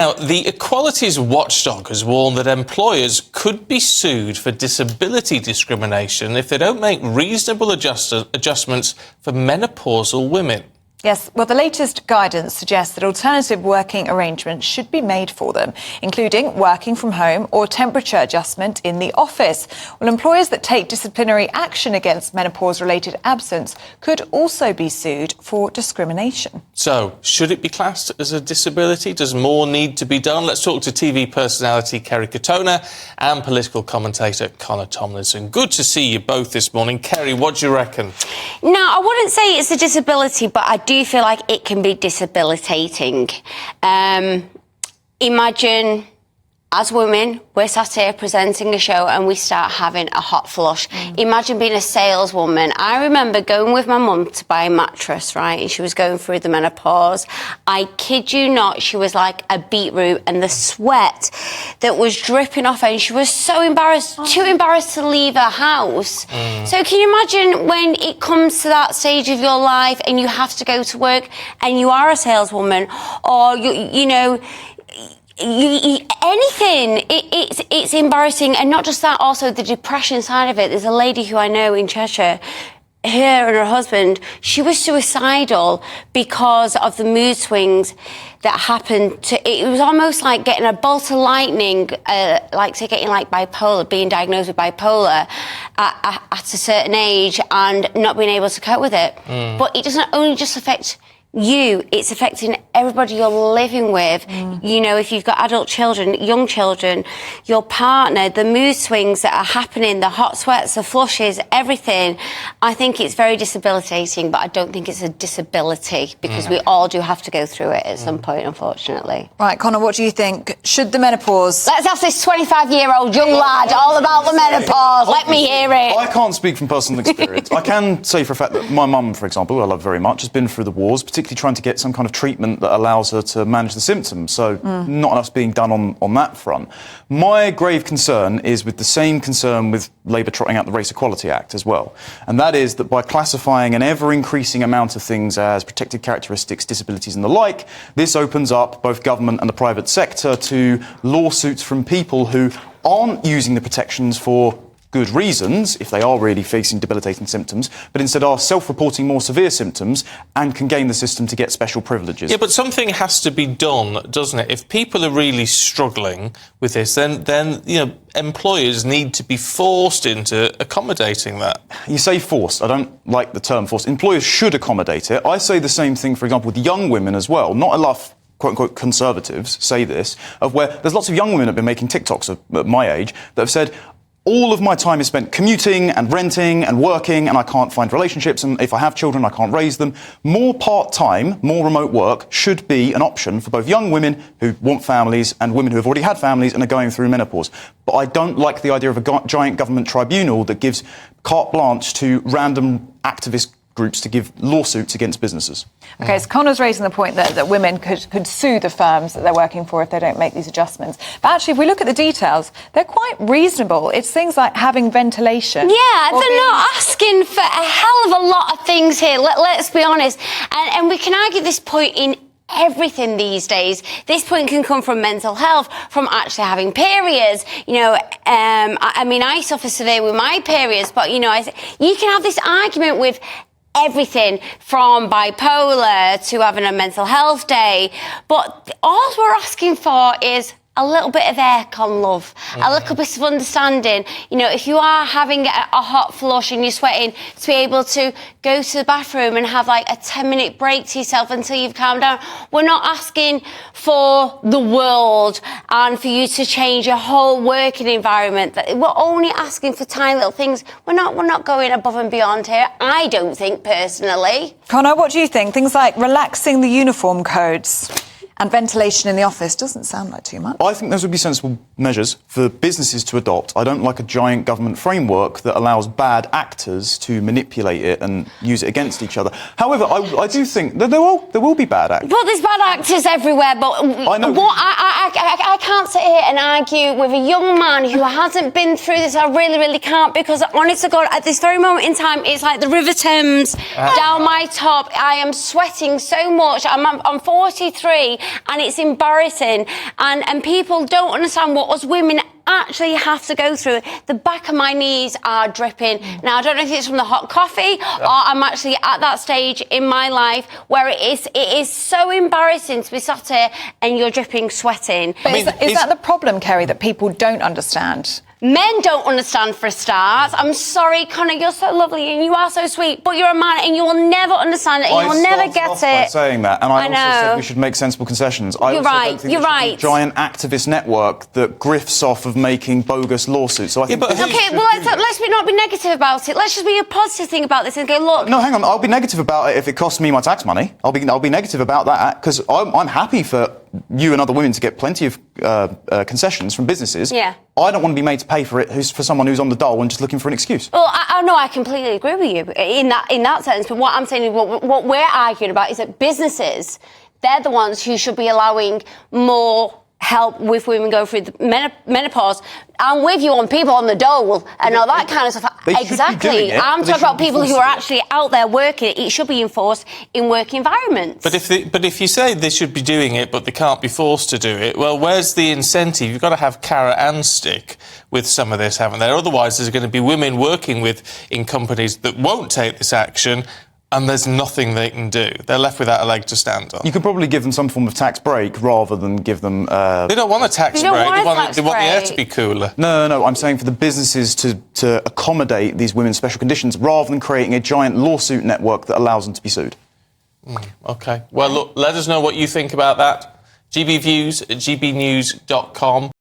Now, the Equalities Watchdog has warned that employers could be sued for disability discrimination if they don't make reasonable adjustments for menopausal women. Yes, well, the latest guidance suggests that alternative working arrangements should be made for them, including working from home or temperature adjustment in the office. Well, employers that take disciplinary action against menopause-related absence could also be sued for discrimination. So, should it be classed as a disability? Does more need to be done? Let's talk to TV personality Kerry Katona and political commentator Conor Tomlinson. Good to see you both this morning. Kerry, what do you reckon? No, I wouldn't say it's a disability, but I do feel like it can be debilitating. Imagine, as women, we're sat here presenting a show and we start having a hot flush. Imagine being a saleswoman. I remember going with my mum to buy a mattress, right? And she was going through the menopause. I kid you not, she was like a beetroot, and the sweat that was dripping off her, and she was so embarrassed, too embarrassed to leave her house. So can you imagine when it comes to that stage of your life and you have to go to work and you are a saleswoman, or you know, anything, it's embarrassing. And not just that, also the depression side of it. There's a lady who I know in Cheshire, her and her husband, she was suicidal because of the mood swings that happened it was almost like getting a bolt of lightning, like say getting like bipolar, being diagnosed with bipolar at a certain age and not being able to cope with it. But it doesn't only just affect you, it's affecting everybody you're living with. You know, if you've got adult children, young children, your partner, the mood swings that are happening, the hot sweats, the flushes, everything. I think it's very debilitating, but I don't think it's a disability, because we all do have to go through it at some point, unfortunately. Right, Conor, what do you think? Should the menopause... Let's ask this 25-year-old young lad all about the menopause. Let me hear it. I can't speak from personal experience. I can say for a fact that my mum, for example, who I love very much, has been through the wars, particularly trying to get some kind of treatment that allows her to manage the symptoms. So not enough's being done on that front. My grave concern is with the same concern with Labour trotting out the Race Equality Act as well. And that is that by classifying an ever-increasing amount of things as protected characteristics, disabilities and the like, this opens up both government and the private sector to lawsuits from people who aren't using the protections for good reasons, if they are really facing debilitating symptoms, but instead are self-reporting more severe symptoms and can gain the system to get special privileges. Yeah, but something has to be done, doesn't it? If people are really struggling with this, then you know, employers need to be forced into accommodating that. You say forced. I don't like the term forced. Employers should accommodate it. I say the same thing, for example, with young women as well. Not enough quote-unquote conservatives say this, of where there's lots of young women that have been making TikToks at my age that have said, all of my time is spent commuting and renting and working, and I can't find relationships, and if I have children, I can't raise them. More part-time, more remote work should be an option for both young women who want families and women who have already had families and are going through menopause. But I don't like the idea of a giant government tribunal that gives carte blanche to random activist groups to give lawsuits against businesses. OK, so Conor's raising the point that women could sue the firms that they're working for if they don't make these adjustments. But actually, if we look at the details, they're quite reasonable. It's things like having ventilation. Yeah, they're not asking for a hell of a lot of things here, let's be honest. And we can argue this point in everything these days. This point can come from mental health, from actually having periods. You know, I mean, I suffer severe with my periods, but, you know, you can have this argument with everything from bipolar to having a mental health day. But all we're asking for is a little bit of aircon, love, a little bit of understanding. You know, if you are having a hot flush and you're sweating, to be able to go to the bathroom and have like a 10-minute break to yourself until you've calmed down. We're not asking for the world and for you to change your whole working environment. We're only asking for tiny little things. We're not going above and beyond here, I don't think, personally. Conor, what do you think? Things like relaxing the uniform codes and ventilation in the office doesn't sound like too much. I think those would be sensible measures for businesses to adopt. I don't like a giant government framework that allows bad actors to manipulate it and use it against each other. However, I do think that there will be bad actors. Well, there's bad actors everywhere, but I can't sit here and argue with a young man who hasn't been through this. I really can't, because honest to God, at this very moment in time, it's like the River Thames down my top. I am sweating so much. I'm 43. and it's embarrassing, and people don't understand what us women actually have to go through. The back of my knees are dripping. Now, I don't know if it's from the hot coffee or I'm actually at that stage in my life where it is so embarrassing to be sat here and you're dripping, sweating. But is that the problem, Kerry, that people don't understand? Men don't understand, for a start. I'm sorry, Connor, you're so lovely and you are so sweet, but you're a man and you will never understand it. You will never get it. By saying that, and I also said we should make sensible concessions. I also don't think there should be a giant activist network that grifts off of making bogus lawsuits. So I think let's not be negative about it. Let's just be a positive thing about this and go, look. No, hang on. I'll be negative about it if it costs me my tax money. I'll be negative about that because I'm happy for you and other women to get plenty of concessions from businesses. Yeah. I don't want to be made to pay for it for someone who's on the dole and just looking for an excuse. Well, I completely agree with you in that sense. But what I'm saying is what we're arguing about is that businesses, they're the ones who should be allowing more help with women going through the menopause. I'm with you on people on the dole and all that kind of stuff. Exactly. I'm talking about people who are actually out there working. It should be enforced in work environments. But if you say they should be doing it, but they can't be forced to do it, well, where's the incentive? You've got to have carrot and stick with some of this, haven't there? Otherwise, there's going to be women working in companies that won't take this action, and there's nothing they can do. They're left without a leg to stand on. You could probably give them some form of tax break rather than give them... They don't want a tax break. They want the air to be cooler. No. I'm saying for the businesses to accommodate these women's special conditions rather than creating a giant lawsuit network that allows them to be sued. OK. Well, look, let us know what you think about that. GBviews@gbnews.com.